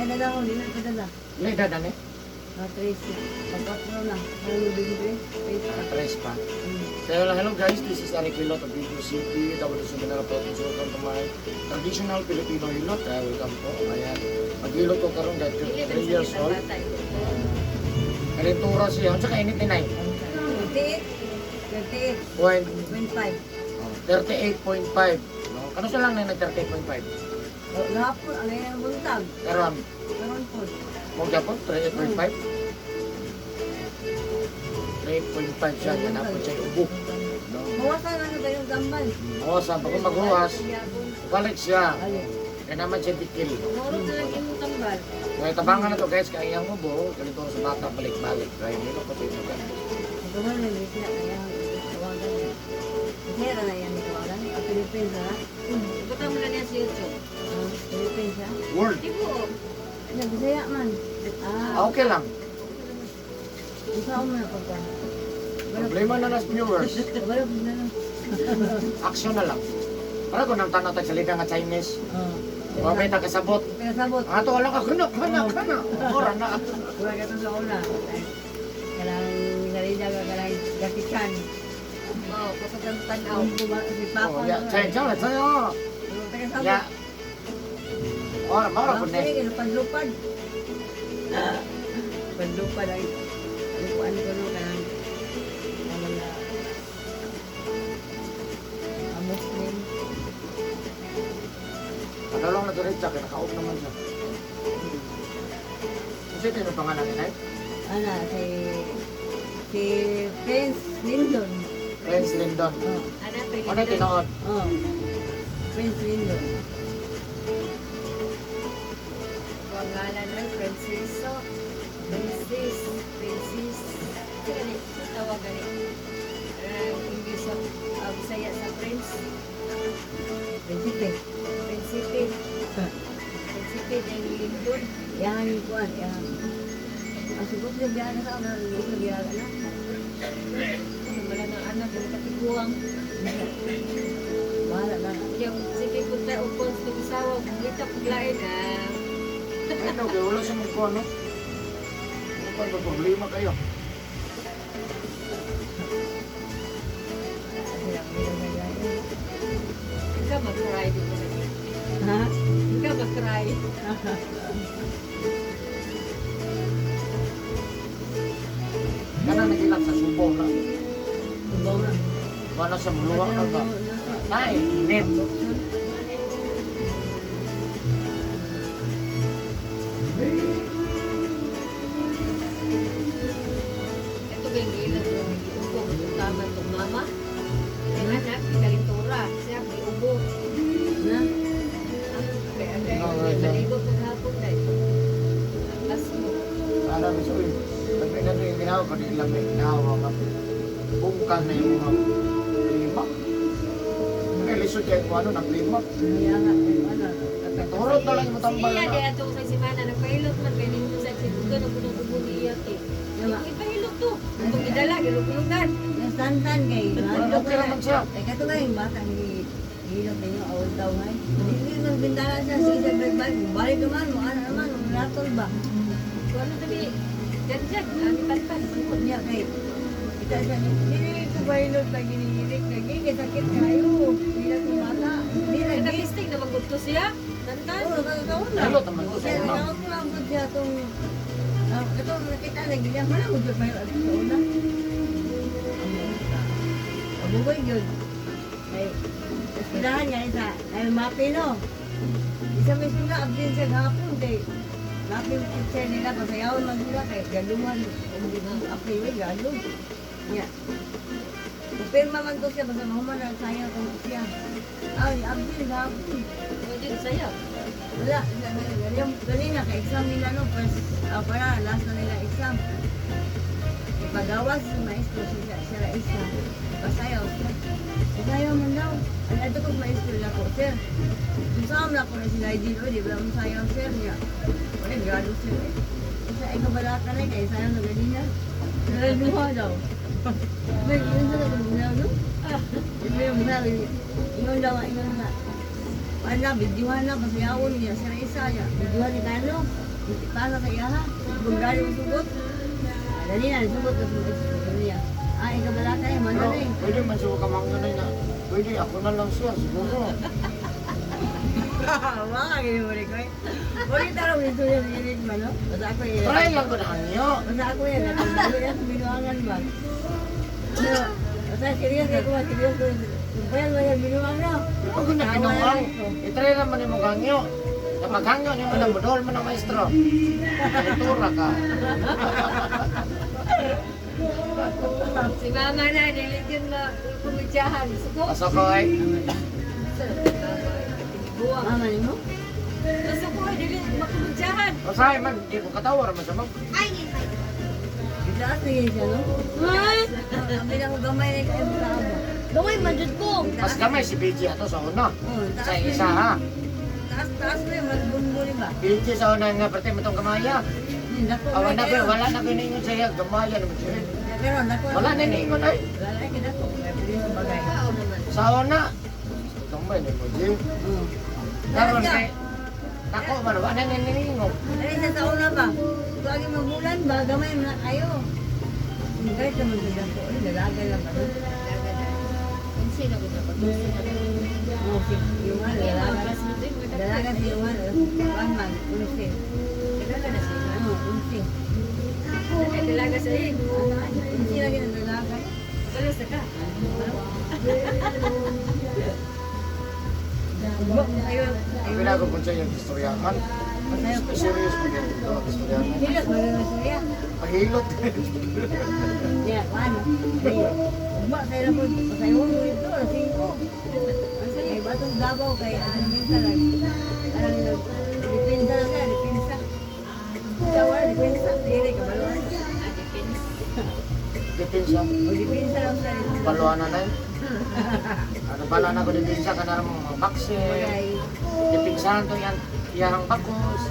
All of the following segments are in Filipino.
dala ko, di na padala. May dadan eh. Trace na. Pagkatlo na. Ano bigre? Tres pa. Kaya lang, hello guys, this is Eric Hilot of Bicol City, Tawag sa Mindanao Province. Welcome to my traditional Filipino hilot. Welcome po. Ayan. Mag-hilot ko karoon dahil 3 years old. Kalintura siya. Ano sa kainit ni Nay? 38. Point 38.5. 38.5. No? Kano sa lang na nag-38.5? Gahapon, ang ngayon ang buntag. Karon, Karon po. huwag po, 38.5. 38.5 siya. Yan po siya yung ubo. No? Bawasan na na yung gambal. Bawasan, pag maghuwas, balik siya. Ali. Kaya naman siya dikil. Murot na lang yung tambal. Kaya tabangan na to guys, kaya yung ubo, ganito sa bata, balik-balik. Kaya nilo ko ito ka. Ito ba na yung siya kaya tawagan niya. Hera na yan tawagan. Ang Philippines ha. Buta mo na niya sa YouTube. Philippines ha. Word. Di po. Ano, Bisaya man. Okay lang. Isa ako na pagka. Problema na nas viewers. Wala po na lang. Action na lang. Para ko nang tanong tagsalita nga Chinese. Wabay kasabot. Pinasabot. Ang ato alang ka, kana. Ora na. Wala ka sa una. Kailangan narida ka, kailangan gakikan. Oo, kapag ang tanaw. Si Papa. Oh, ya, chay, let's say, oh. Pinasabot. Ya. Ora, mara po na. Sige, lupad-lupad. Lupad-lupad ay lupuan ko no kanang mga Muslim. Padalong na diretsa, kaya naka-off naman siya. Kasi ito yung pangalan ni Nay? Ana, si Prince Lindon. Prince Lindon. Oh, Ano, Ano yung pwede tinood? oh. Prince Lindon. pangalan ng Francisco. Princess. Kani, tawag gani. English sa Bisaya sa Prince. Prinsipe. Prinsipe. Prinsipe ng Lindon. Yan yung kuwan. Yan. Ang sugot na biyaga sa una. Sugot na biyaga na. Wala ng anak, wala katiguang. Bahala na. Yung sige punta upon sa isawa, kita paglain Ito, kaya wala siya magkuha, no? Ano pa ba problema kayo? Ikaw mag-cry dito na. Ha? Ikaw mag-cry. Kana nag-ilang sa subo na. Tubaw na. Wala siya muluwa na ba? Ay, init. Ito ba yung ilan yung iubo? Tama itong mama. Ang anak, kalintura. Siya, iubo. Na? Kaya naligot ng hapon na ito. Alas mo. Sana miso eh. Sabi na ito yung ginawa ko, di lang may ginawa nga. Bungkan na yung mga lima. May lisod kayo kung ano, naglima. Kaya nga. Ano? Turot na lang yung matambal Siya, di na. ato sa simana. Nagpahilot man. Kaya nito sa sibugan. Ang punong iyak eh. Ipahilot to. Itong idala, ilog-ilogan. Yung santan kay. Okay naman siya. Eh, kato nga yung bata ni hilot na yung awal daw nga. Hindi nang bintana siya. Sige siya balik. Balik naman mo. Ano naman? Ratol ba? Kung ano tabi, dyan, ang ipan-pan. Sukot niya kay. Kita siya. Hindi ko ba hilot na ginihirik. Nagiging sakit kayo. Hindi na itong bata. Hindi na Ay, gig. napisting na magbuto siya. Tantan. Oo, nagkakaon na. Hilot naman ko sa Kaya una. nagkakaon ko lang po siya itong. Ito, nakita na ganyan. Wala ko dyan kayo alis sa una. Abugoy yun. Ay, espilahan niya isa. Ay, mapino. Isa may sila, abdin siya gahapon kay mapin picture nila, pasayawan man sila kay galuman. Hindi na apriwe, galum. Niya. Kupirma man to siya, basta mahuman na sayang kung siya. Ay, abdin gahapon. Pwede sa'yo. Wala, ganina ka exam nila no, first, para last na nila exam. Ipagawas sa maestro siya exam. Pasayaw siya. Pasayaw man daw. Ano ito kong maestro na ko, sir. Kung saan na ko na sila ID o, di ba masayaw sir niya. Wala, grado sir eh. Kasi ay kabalata na kaya sayaw na ganina. Nalaluha daw. May yun sa nagaguna no? Di ba yung sabi, ingon daw, ingon na. Wala, bidyuhan na, pasayawon niya, sir isa niya. Bidyuhan ni Kano. Para sa iya ha. Kung galing mo sugot. Dali na, sugot na sugot. Niya. Ah, ikaw bala tayo, Pero mananay. pwede man siya kamanganay na. Pwede ako na lang siya siguro. Mga ganyan mo rin ko eh. Huwag yung tarong nito yung init ba, no? Basta ako eh. Try lang ko na kanyo. Basta ako yan, natandalo yan sa binuangan ba? Pero, basta serious ako ba, serious ko. Bayan mo yung binuang no? Huwag ko na pinuwang. I-try naman yung kanyo. Kapag hangyo niyo man ang budol mo ng maestro. Itura ka. Si mama na, niligyan na kumidyahan. Suko. Pasok ko ay. Buwang. Mama ni mo? Suko, dili makumidyahan. Pasay man, di ko katawar man sa mag. Itaas na yun siya, no? Ang bilang ko gamay na kayo sa abo. Gawin, manjud ko. Mas kamay si BG ato sa una. Oo, Sa taas isa ha. Taas na yun, magbunbuni ba? BG sa una nga pati mo itong kamaya. Dako Awan na kayo. ko, wala na ko ningon sa'yo. Gamaya naman siya. Pero dako. Wala na ningon ay. Wala na dako. May pili sa bagay. Kao naman. Sa una. Gamay na mo, G. Oo. Karon kay. Ako man, wala na ningon. Dali sa una ba? Ito agi magulan ba? Gamay mo na kayo. Kahit naman sa dako. Lalagay lang ba? Unsi na gud ako. Unsi na gud. Oo, si Yuman. Lalagay. Mas mo din. Lalagay si Yuman. One man. Unsi. Dalaga na siya. Oo, unsi. Ay, dalaga sa iyo. Unsi lagi na lalagay. Kalas na ka. Ayaw. Ang binago po siya yung istoryahan. Serious po yung istoryahan. Hilas ba na siya? Pahilot. Ya, ano? Ugma, kaya na po, pasayaw mo ito, alas 5. Ay, batong Davao, kay ano yung talag. Parang dipinsa lang ka, dipinsa. Ikaw, dipinsa. Hindi, kabaluan. Dipinsa. O, dipinsa lang sa Paluan na na. Ano pala na ko dipinsa ka na ng mga bakse. bagay. Dipinsahan to yan. Iyahang bakos.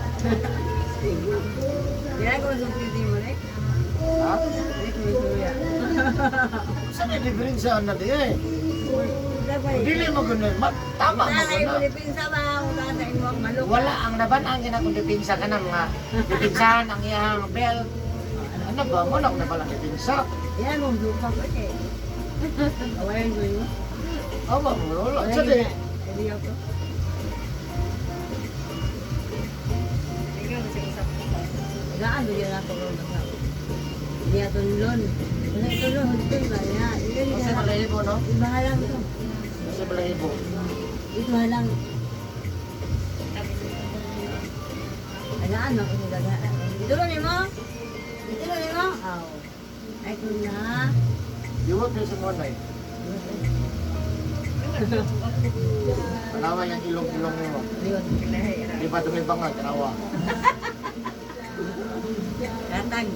Kaya ko sa titi mo, Nek. Ha? Nek, may suya. Saan yung diferensyahan na di eh? Dapat Dili mo ganun. Tama mo Nanay mo, ganun. dipinsa ba? Kung tatay mo ang malok. Wala ang nabanang ginakong dipinsa ka na mga dipinsahan ang iyahang belt. Ano ba? Wala ko na palang dipinsa. Yan, mong dupa ko, eh. Awayan ko yun. Aba mo, wala. Sa di. Hindi ako. Ikaw sa isa. Gaan ba yan ako ron sa niya tunlon. Wala tunlon hotel ba niya? Kasi malahibo, no? Ibahalang to. Kasi malahibo. Ito halang. Agaan ako sa dagaan. Itulo ni mo? Itulo ni mo? Aw. Ay kung na. Iwag kayo sa mga eh. Panawa yung ilong-ilong mo. Liwat. Di ba tumibang tanawa? Katag.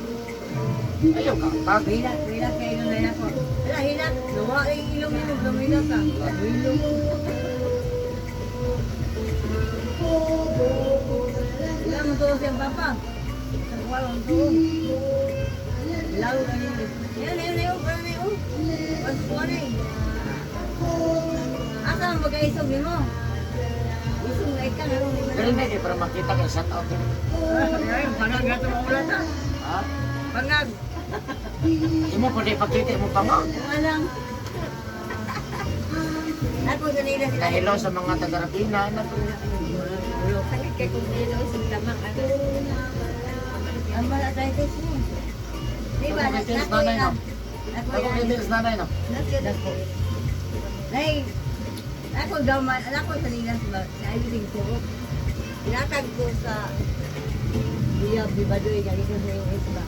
Ayaw ka, tag. Hilat kayo nung hilat ko. Wala hilat. Nawa yung ilong mo. Lumilat ka. Ilong. Wala mo tuwa siyang papa. Sa kuwalong tuwa. Lalo ka yun. Yan, yan. Parang na yun. Pasok ko na eh. Asa ang magkaisog ni mo? Isog na ikaw. Dali na eh, para makita kayo shout out. Ay, pangag nga ito maulat ha. Ha? Pangag. Imo po di pakita mo pa nga. Walang. Ako sa nila sila. Kahilo sa mga taga-Rapina. Sakit kay kung dilo sa tamak. Ang mga arthritis mo. Di ba? Diabetes nanay, no? Ako Ako yan. din nanay no. Ako. Nay, ako daw man, ako sa nila sa ibig ko. Tinatag ko sa Biya Bibadoy, galing ko sa yung isba.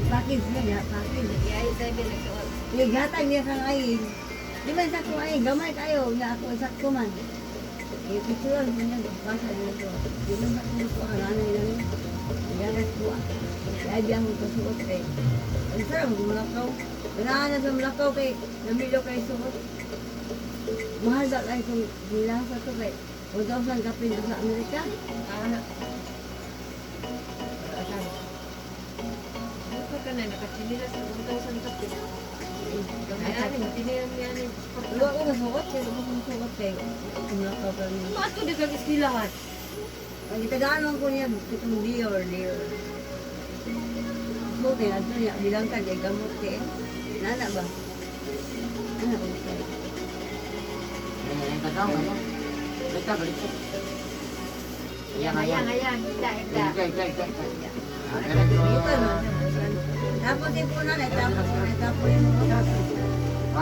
Package niya, package. Ay, sabi nagsuot. Yung gatag niya sa ngayon. Di ba sa ko ay gamay kayo, nga ako sakto man. Eh, picture mo niya, basa niya ko. Di ba sa ko ang nanay lang yun. Gagas ko ah. Kaya diyan mo kasuot eh. Ang sarap, malakaw. Ganahan na sa malakaw kay, namilo kay suot. Mahal ba kayo kung nilasa to kay 1,000 kapin sa Amerika? Ano ka na, nakachinilas sa 1,000 kapit. Gamay ani, tinilang niya ni. Luwa ko nasuot, kaya luwa ko nasuot kay malakaw ka niya. Mato di kang istilahan. Ang itagaan ko niya, itong Dior. Buti na ito niya, bilang ka, di gamot eh. Nana ba? Ano ko siya? Yung tagaw, ano? Balik. Ayan. Ida. Very Dito good. no. Tapos ipunan, itapunin mo.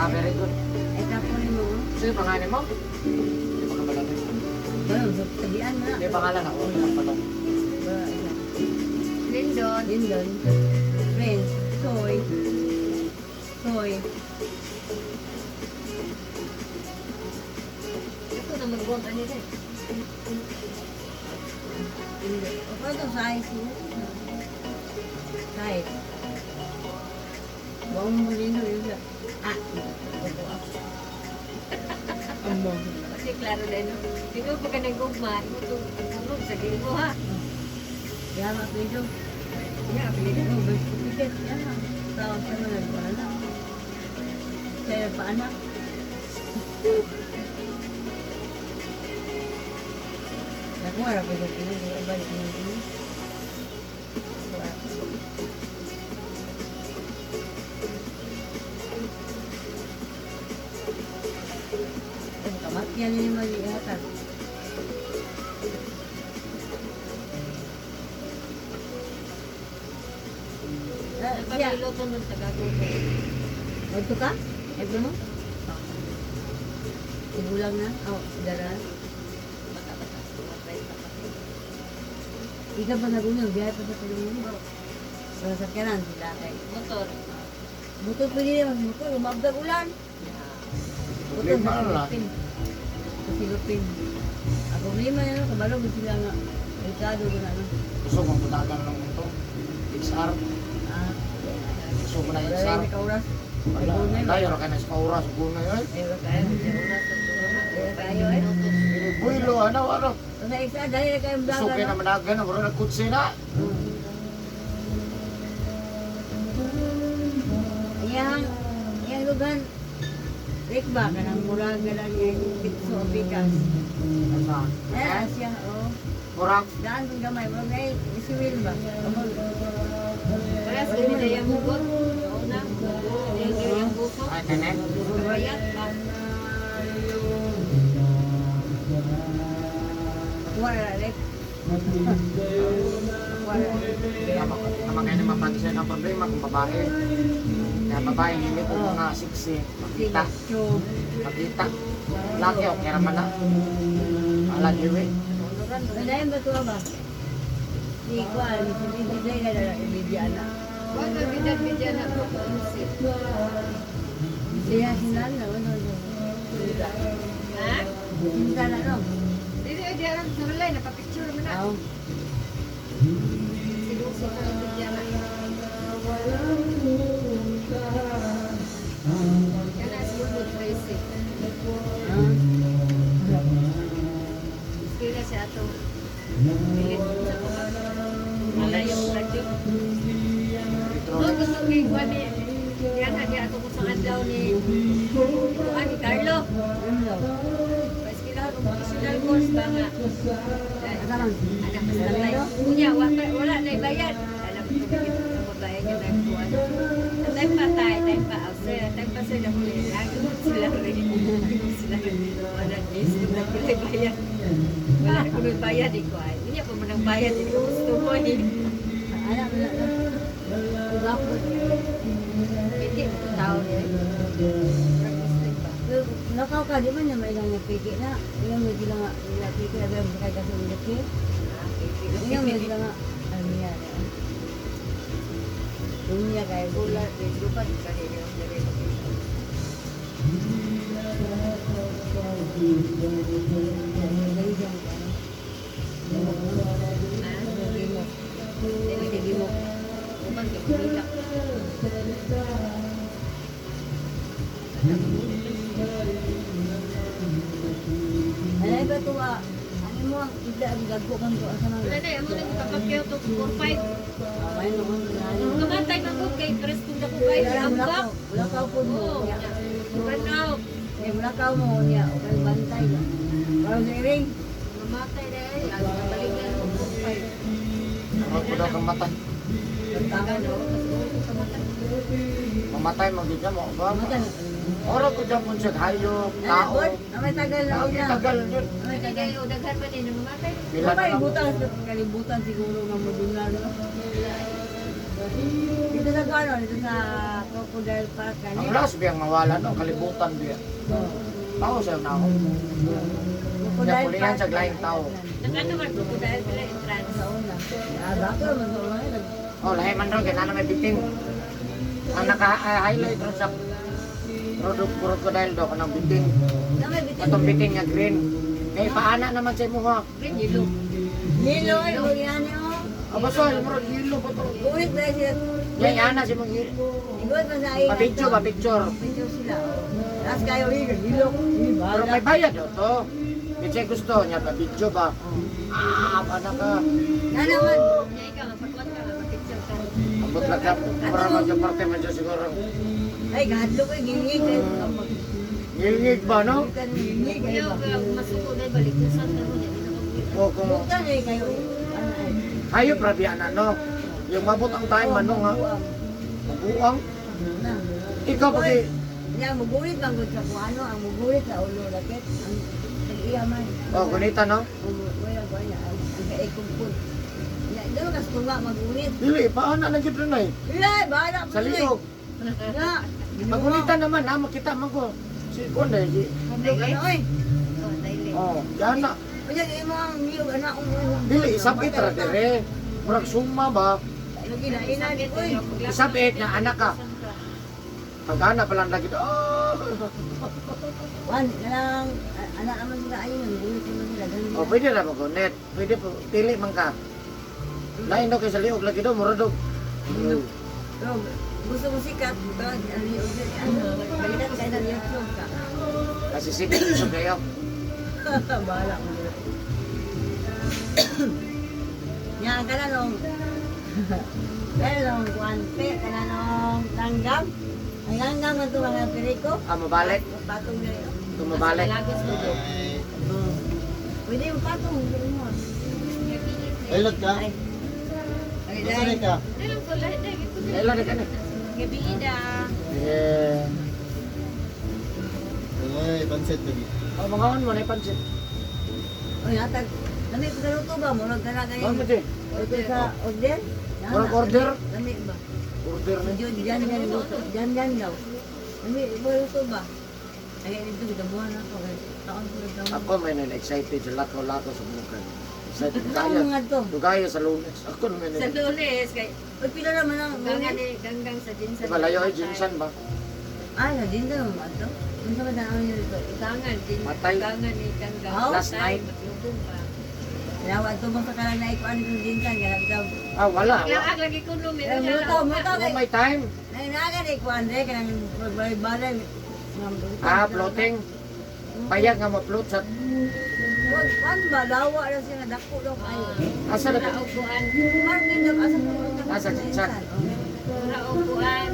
Very good. Itapunin mo. Sino yung pangalan mo? Hindi pa kabalatin. Well, sabihan mo na. Hindi pangalan ako. Ang patong. Lindon. Lindon. Prince. Soy. Ito na mag-buwang ano din. Ako ito, size mo. Size. Buong mo rin yun. Ito ako. Amo. Kasi klaro na no. Ikaw pag ka nag-ugma, ito tulog sa gilmo ha. Yamak nito. Yeah, pili. Ito, bersikit. Yan lang. Tawag sa mga nagpaanak. Saya paanak. Nakuha na ko dito. Balik mo dito. Kamatyan niya yung mag-ihatag. Nagpapiloto nun sa gagawin. Ito ka? Ito mo? Sigulang na? Daran. Bata-bata. Ika pa nagunyong, bihay pa sa tulungan mo. Sa sakyanan sila kay. Motor. Motor pwede naman, motor, umabdag ulan. Motor Problema sa lang. Silupin. Sa Silupin. Ang problema nila, kabalo mo sila nga. Ricado ko na ano. Gusto mong punagan ng ito. XR. Gusto mo na Wala XR. may kauras. Wala. Tayo ra ka na sa oras. Guna yun. Ewa tayo. Ewa tayo eh. Builo, ano. Sa isa, dahil na kayong Gusto vlog kayo na ano. managan. Wala na kutsi na. Yang lugan. Rik ba? Kanang murag na lang yung pitso o pikas. Asa? Asya, oh. Murag. Daan kong gamay. Murag na si Will ba? Kamol. Kaya sa kanila yung hugot. Una. Yung buso. Ay, tenek. Bayat ba? Wala rik. Wala. Naman kayo na mapansin ang problema kung babae. Kaya babae, hindi po mga siksi. Makita. Makita. Laki o kaya naman na. Ala diwi. Nadayan ba ito ba? Di ko alam. Hindi na lang ibigyan na. Huwag na bidya na po. Siya sinan na. Ha? Sinta na no? Dito ay diyan sa relay. Napapicture mo na. Oo. Siluso na ang bidya na. Yan na sulod basic. Kaya siya ito. Pilit sa mga. Wala yung radyo. Gusto ko yung kuwan ni. Yan na niya ito kung saan daw ni. Kuwan ni Carlo. Ano daw? Paskilahan kung professional course ba nga. Asa man? Anak sa tatay. Kunya, wala na ibayad. Alam ko dito ang babae niya na kuwan. Tay pa tay, tay pa sir, tay pa sir na huli. Lagi mo sila rin. Sila rin. Wala list na pila bayad. Wala ko may bayad iko ay. Hindi pa mo nang bayad iko gusto mo eh. Anak mo na. Ugapon. Hindi mo tao niya. Nakaw ka, di ba niya may ilang napiki na? Ilang may sila nga napiki na gawin kaya kasi ulaki. Ilang may sila nga, ano niya. Dunya kaya Bulan, lupa di kanina yung dari. Dali dyan ka. Gimok. Hindi gimok. Upang gimok. Ano ba ito ano mo ang ida ang gagpo kang to asa Wala na? na, amo na kapakyaw to 4-5. Ayun naman Ang kamatay man ko kay Preston na ko kay Ambak. wala ka po mo. Oo. Run out. Wala ka mo niya. Okay, bantay na. Parang sa iring. Mamatay na eh. Ang balik na. Huwag ko daw kang matay. Tama no. Mamatay magiging mo ba? Mata. Ora ko dyan po siya hayop, tao. May tagal na Ang una. tagal yun. May tagal. Daghan pa din mamatay. Pila na lang. Kalibutan siguro ng modular, no? Dito sa ano, dito sa Crocodile Park, Ang kanina. last biyang mawala no, kalibutan biya. Tao siya na ako. Kaya pulihan sa glaing tao. Nagano man ko dahil pala entrance. Sa una. Baka naman sa una. Oh, lahi man ron, kaya na may biting. Ang naka-highlight ron sa crocodile daw, kanang biting. Na may bitin. Itong biting nga green. Kaya paana naman sa imuha. Green yellow. Nilo, ay, huwag yan yun. Abaso, yung mga hilo ba ito? Ulit ba siya? Yan, yana si mga hilo. Igod pa sa iya. Pa-picture, pa-picture. Picture sila. Tapos kayo, hilo. Pero may bayad daw to. Kasi gusto niya, pa-video ba? Ano ka? Na naman. Kaya ikaw, magpatuwan ka, magpicture ka. Abot lang ka. Para mag-parte man siya siguro. Ay, gadlo ko, gingig. Ngilngig ba, no? Bukan gingig. Ay, Kaya ba? masuko na balik ko sa taro niya. O kung Bukan eh, kayo. Ano ay? hayop rabi ano. Yung mabot ang time, ano nga? Mabuang. Na. Ikaw pati. Yan, mugulit bang gud sa kung ano, ang mugulit sa ulo, lakit. Ang iya man. O, kunita, no? Wala ko niya, ang kaikumpul. Ya, daw kas kung nga magunit. Dili, paano na gid rin ay? Ila, bahala mo. Sa liog. Na. Magunita naman, ha? Makita man ko. Si Konde, si... Ano oy? Oh, daily. Oh, yan na. Kaya imo ang niyog anak ko. Dili, isapit ra dire. Murag suma ba? Lagi na ina di oy. Isapit na anak ka. Pag-anak pa lang lagi. Oh! Wan, kanang anak naman sila ayun, gulit naman sila. ganun Oh, sila. pwede na mag-connect. Pwede po, pili man ka. Lain daw kayo sa liog lagi daw, mura daw. Pero gusto mo sikat, tawag ang niyog ano, balikan kayo ng YouTube ka. Kasi sige, gusto kayo. Bahala mo. Yan ka na nung kaya nung kuwante, ka na nung tanggap. Ang hanggang mo ito mga piriko. Ah, mabalik. Patong na yun. Tumabalik. Lagos mo doon. Pwede yung patong. Pwede mo. Elot ka? Ay. Ay, Nasaan dahil. ka? Dalam ko lahat na ito. Kailan na ka na? Gabi ida. Yeah. Ay, pansit lagi. Oh, mga on mo na ipansin. Uy, natag. Lami ko galuto ba? Murag ka na Ano ganyan. mo di? Order sa order? Murag order? Lami ba? Order na. Diyan luto. Diyan daw. Lami, luto ba? Ay, ito kita buwan ako. Taon ko ito. Ako may excited sa lako-lako sa bukan. Excited Taon kaya. mga to. Tugaya sa lunes. Ako naman Sa Lunes, kay Uy, pila naman ang ganggang ni ganggang sa Jinsan. Malayo ay Jinsan ba? Ay, din daw mga to. Ano ba na niyo dito? Gangan din. Matay. Gangan ni ganggang. Oh, last night. Matlubong pa. Kaya ito mo sa kalang naikuan kong dinsan. Kaya daw. Ah, wala. Laag lagi ko lumi. Muto. Oh, may time. Nangyanagan ikuan rin. Kaya balay-balay. Ah, floating. Payag nga ma-float sa... Wan ba? Lawa na siya. Dako daw kayo. Asa na ka? Naupuan. Martin daw. Asa mo? Asa Jinsan? Naupuan.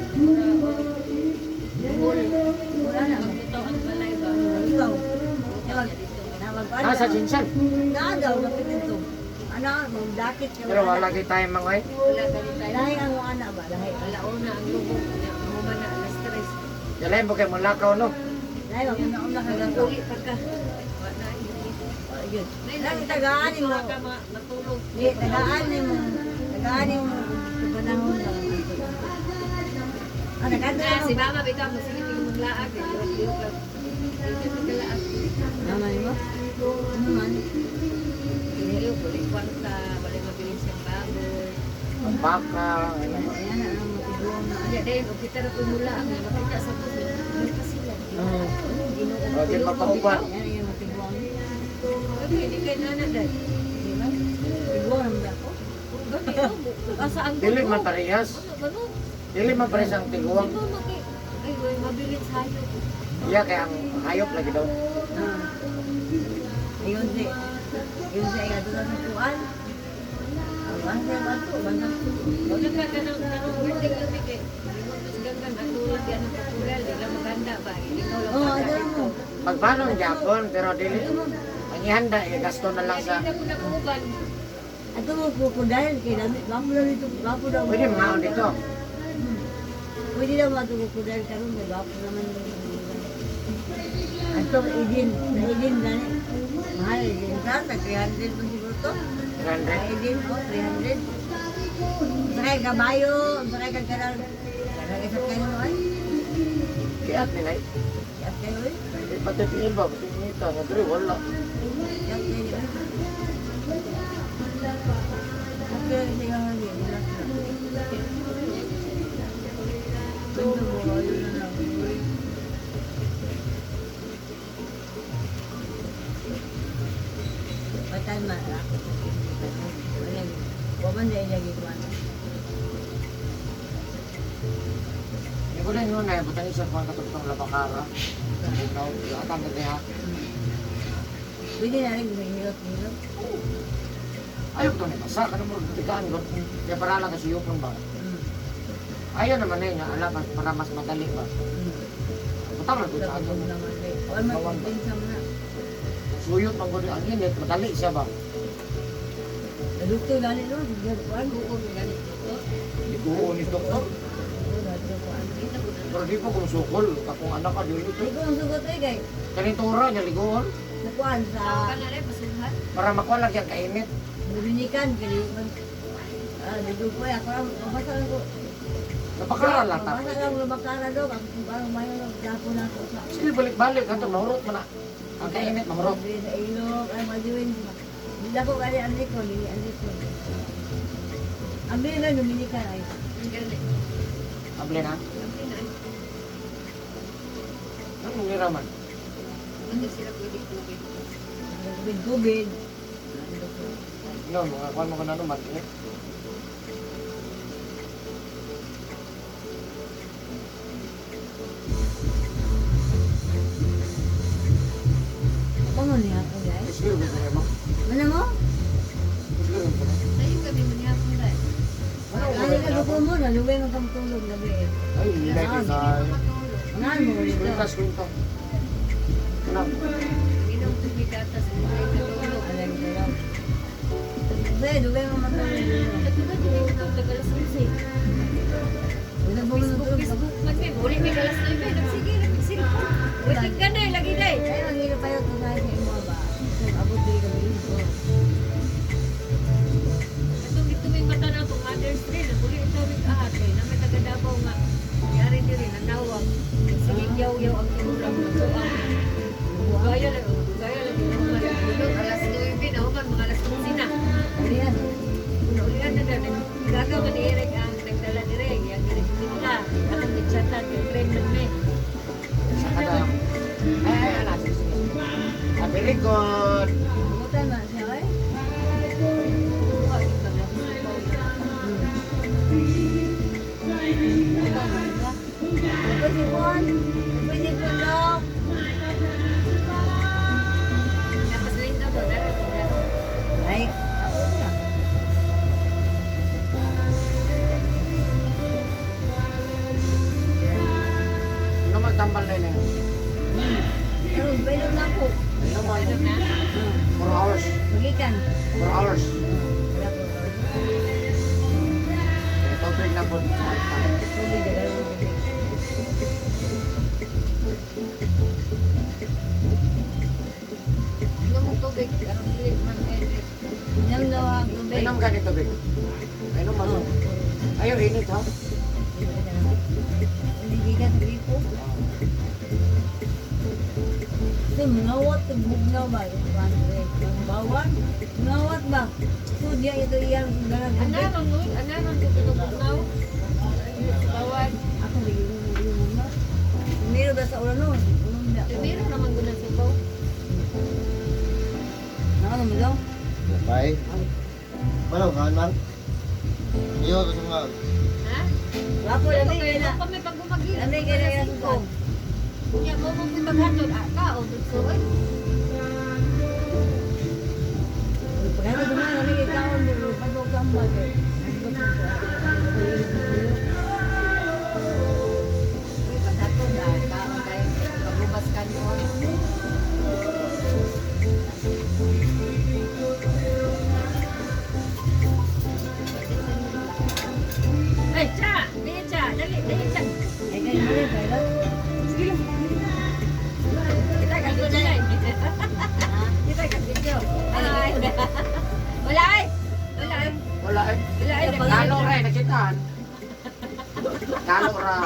Wala na. Ito ang balay ba? Ikaw. Asa Jinsan? Nadaw, lapit ito. Anak, magdakit ka. Pero wala kay time mga eh. Wala gali tayo. Lahi ang mga anak ba? Lahi. Alauna ang lubong niya. Muma na alas 3. Yalain mo kay mulakaw no? Lahi, wag na una ka lang. Uli pagka. Wala Yun. Lang, tagaan mo. ka matulog. Di, tagaan mo. Tagaan mo. Sa panahon lang. Ah, nagkanta Ah, si mo. mama bitaw mo sige tingin mong laag. Liyok lang. Dito pagkalaag. Naman mo? Ano man? Liyok balik kwarta. Balik mabilis yung baboy. Ang baka. ano ba? Ayan na, ang matiguan na. Kaya dahil kung kita na pumula. Ang makita sa puso. Balik pa sila. Oh, di mapauban. Ayan, yung matiguan. Bakit hindi kayo nanak dahil? Di ba? Matiguan naman ako. Bakit? Asa ang Dili man parehas. Ano? Dili man parehas ang tiguang. Ito maki... Ay, way, mabilis hayop. Iya kay ang hayop lagi daw. Ayun si. Ayun si, ay ato na sa tuan. Ang basa ba ito? Bandang Wala ka kanang birthday yung miki. Limutos ganggan. Ato lang yan ang kapural. Di lang maganda ba? Ikaw lang Oo, maganda ano mo? dito. Pagpano ang Japon pero dili ang ihanda gasto na lang sa Hindi na po nakuban. Ato mo krokodil kay dami bapo daw dito, bapo daw. Pwede mga dito. Pwede daw mato krokodil karon kay bapo naman. Ato idin, na idin gani. Mahal idin ka, tag 300 po siguro to. 300. Idin o 300. Sakay kabayo, sakay kagkaral. Sakay sa kayo ay. Kaya tinay. At kayo ay. Pati tingin ba? Pati tingin ka. Nadri, wala. At kayo ay. At kayo ay siya nga rin. Ganda mo, ayun na lang. Patan mara. Walang, waman dahil lagi ko ano. Hindi ko rin yun eh. Buta niyo sa mga katutong labakara. Ikaw, atang ganda ha. Pwede na rin kung hilot-hilot. Ayaw ko ito basa. Ano mo, tikaan ko. Kaya para lang kasi yupon ba? Ayaw naman eh, nga alam para mas madali ba? Butang na doon sa ato. Tapos naman rin. Or magpinsam na. Suyot man ko rin ang init, madali siya ba? Nadukto gani no? Kuan buon gani. Hindi ko unis doktor. Pero di po kung sukol, kakong anak ka dito. Hindi ko ang sugot ay kay Kanitura niya ligoon. nakuan sa Kanare pasuhat. Para makuha lang yung kainit. Dominican kay dito ko ako lang mabasa lang ko. Napakara lang ta. Mabasa lang lumakara do ako kung parang mayo ng dapo na ko sa. Sige balik-balik, kanto mahurot mo na. Ang kainit mahurot. Sabi sa ilog ay majuin. Hindi ako kali ang likod, hindi ang likod. Ang bilin na Dominican ay Ang galing. Able na. Ang pinay. Anong niraman? Hindi sila pwede tubig. gubid. No, mga kuhan mo ka na naman. Eh. Ako mo niya ako guys. Sige, gusto niya mo. Mana mo? Sige, gusto niya. Sa'yo kami manihapon dahil. Kali ka dugo mo na luwi mo kang tulog na be. Ay, hindi na ito sa... Matulog. Mangan mo rito. Screen to. Ano? Inom tubig atas. Mulay na tulog. Alam ko lang. Be, luwi mo matulog. Nagtugad yung ito. Tagalas ng sig. Wala mo Facebook, Facebook. Magmay, uli may galas na iba. Nagsige, nagsilpon. Waiting ka na, lagi day. Ay, ang hirap tayo kung sa imo ba. So, abot din kami dito. Ito may mata na itong Mother's Day. Naguli ito rin ahate. Na may taga-Davao nga. Yari din rin, nanawag. Sige, yaw-yaw ang tinulang na suang. Gaya lang. Gaya lang. Tulog, alas 9 na. Human, mga alas 11 na. Ano yan? Ulian na na. Gagawa ni Eric ang nagdala ni Reg. Yang ginigit nila. Anong gitsatan. Yung friend ng me. Sa kada. Ay, ala. Sige, sige. Ah, very good. Butan na siya eh. Pwede po. Pwede po daw. Tapos linda po. Ay, ako na. Ano magtambal na yun? Pero pwede na po. Ano mo? Ano na? 4 hours. Magikan. 4 hours. Wala po. Ito, break na po. Tubig, dalawa mo tubig. Inom mo tubig. Karong pilit man Eric. Inom daw ang tubig. Inom ka nito, Big. Inom mo. Ayaw, init ha? Hindi ka sa gripo. Ito, mungawat, bugnaw ba? Bawan? Mungawat ba? Sudya ito iyang ganang tubig. Anaron mo? Anaron ko pinupugnaw? Bawal. Ako yung na. Meron ba sa ulan nun? Ulan na. Primero naman ko na subaw. Ano mo daw? Bye. Malaw ka, man. Iyo, gusto nga. Ha? Wapo, lamig Kaya kayo na. na kami pag gumagil. Lamig kayo na yung kong. Kunya mo mo paghatod. Kao, dito eh. Pagkano dumaan, lamig kayo taon mo. Pagkano gambal eh. Uy, paghatod. Kao tayo. Pagubas ka nyo. Wala ay Talo ra, nakitaan. Talo ra.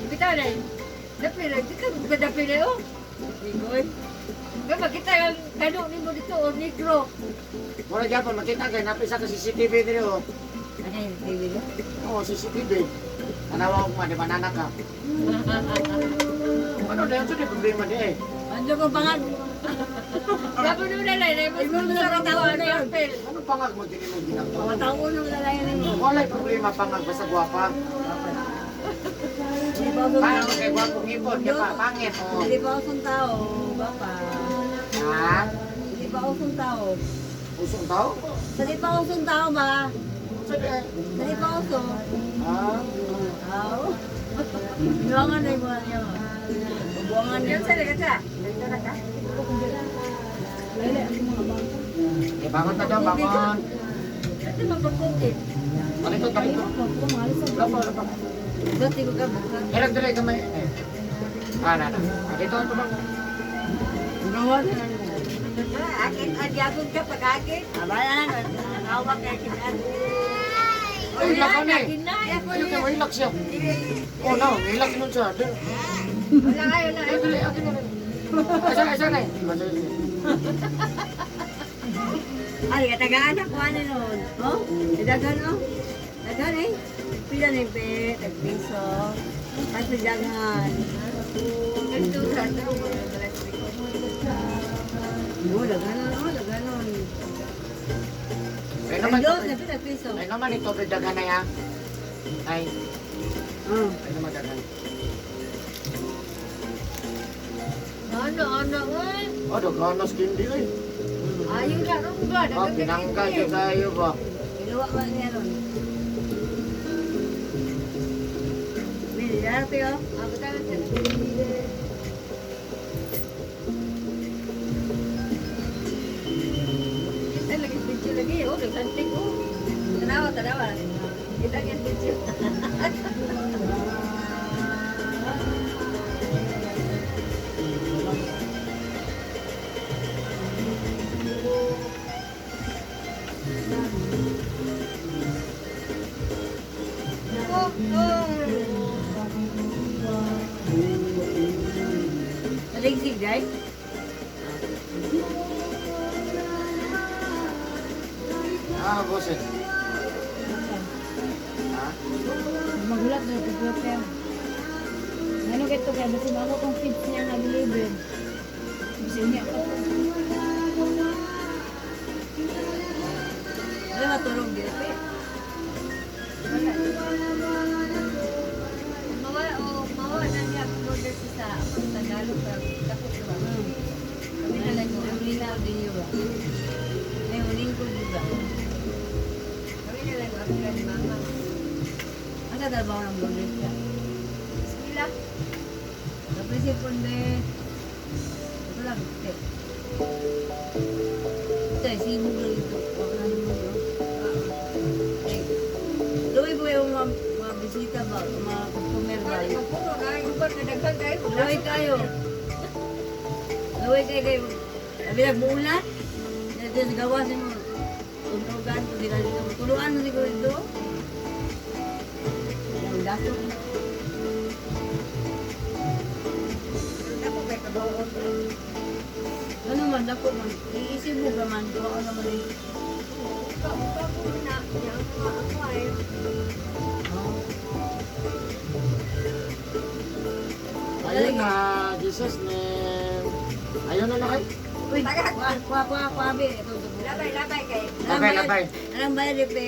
Bitaw na. Dapil, di ka gadapil oh. Bigoy. Nga makita yung kano ni mo dito o negro. Mura gyapon makita kay napisa ka CCTV diri oh. Ano yung TV ko? Oo, CCTV. Tanawa ko man, di ba nanak ka? Ano na yun, so di problema di eh. Ano ko pangag? Gapo nung lalay na mo Ikaw na sa lang rabaw tao na na yan. dapil. Ano pangag mo din mo ginagawa? Mataon ng lalaki rin. Walay problema pangag basta gwapa. Hindi pa ako Paano kay gwapong ngipon, di ba? Pangit oh. Hindi pa ako tao, bapa. Ha? Hindi pa ako tao. Usong tao? Hindi pa ako tao ba? Sabi eh. Hindi pa ako. Ah, Tao. Buwangan na yung mga niya. Buwangan Yan sa lagata. eh bangon ta daw, bangon. Ito magpapukit. Balitot, balitot. Lapo, lapo. Dati ko ka bukan. Hirap dili kamay. Eh. Ah, na. Dito ang tumang. Buwangan na lang. Akin, adyapon ka pag-akin. Abayan, nakawak kay kinan. Ay, hilak ka na eh. Ginay. Ay, okay, mahilak siya. Oh, no, mahilak nun siya. Wala kayo na. Dili, dili, akin na rin. Asa na eh. Ay, katagaan ako ano nun. Oh, dagan oh. Dagan eh. Pila na yung pet, piso. Kasi dagan. Ganito sa Oh, dagan nun, oh, dagan nun. Ay naman, Ayos, na pila piso. ay naman ito, dagan na ya. Ay, Oh. ay naman dagan. Ano, uy. Oh, dagan na skin di eh. Ayaw na rin ba? Ah, pinanggal di kayo ba? Iluwa ba niya nun? Bili, dati oh. Ah, bitaw siya. Kita lagi video lagi. Oh, nagsantik oh. Tanawa, tanawa. Kita yung video. Oh, Naligsig, guys. Ah, bosin. Ha? Magulat na ito po kaya. Ano kito kaya basi bago kong feeds niya nag-deliver. Basi niya ko. Ano matulog dito, pe? Mawala na niya ang border sa Tagalog sa Takot ba? Kami na lang Ang linaw din yun ba? May huling ko diba? Kami na lang ang ni mama. Ang tatrabaho ng bonus ka? Sila. Tapos ipon be. Ito lang, te. Ito, sibog lang ito. Wala na naman yun. Eh, Luwi po yung mga bisita ba? Mga customer ba? Kali magpuno na yung bar na daghan kayo. Luwi kayo. Luwi kayo. Sabi na, buulan. Dito sa gawa sa mga tunugan. Tuluan mo siguro ito. Ang dato. Ako may kabaon. Ano man, dako man. Iisip mo ba man? Gawa naman eh. Ako na. Yang ako ay. Ayun na, Jesus name. Ayun na na kayo. Uy, kuha, be. Ito, ito. Labay kay. Labay, labay. Anong bayad, pe?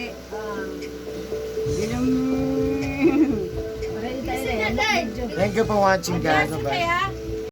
Ginam. Para di tayo na. Thank you for watching guys. Adjust Bye. kaya.